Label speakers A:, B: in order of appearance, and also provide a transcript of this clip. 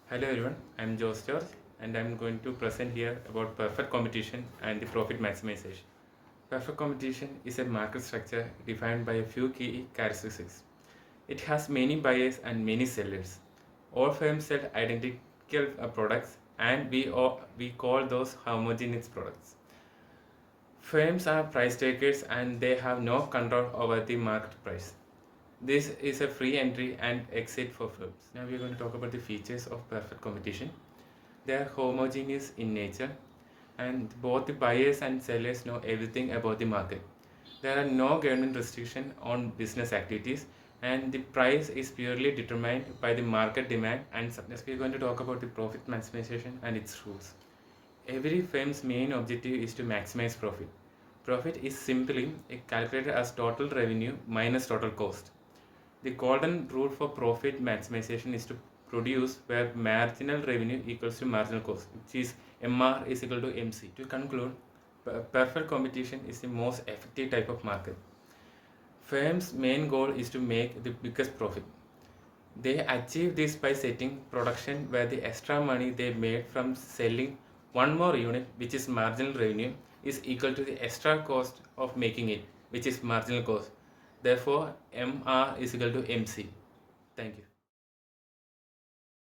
A: Hello everyone, I am Jose George and I am going to present here about perfect competition and the profit maximization. Perfect competition is a market structure defined by a few key characteristics. It has many buyers and many sellers. All firms sell identical products and we call those homogeneous products. Firms are price takers and they have no control over the market price. This is a free entry and exit for firms. Now we are going to talk about the features of perfect competition. They are homogeneous in nature and both the buyers and sellers know everything about the market. There are no government restriction on business activities and the price is purely determined by the market demand and supply. Next we are going to talk about the profit maximization and its rules. Every firm's main objective is to maximize profit. Profit is simply calculated as total revenue minus total cost. The golden rule for profit maximization is to produce where marginal revenue equals to marginal cost, which is MR is equal to MC. To conclude, perfect competition is the most effective type of market. Firms' main goal is to make the biggest profit. They achieve this by setting production where the extra money they made from selling one more unit, which is marginal revenue, is equal to the extra cost of making it, which is marginal cost. Therefore, MR is equal to MC. Thank you.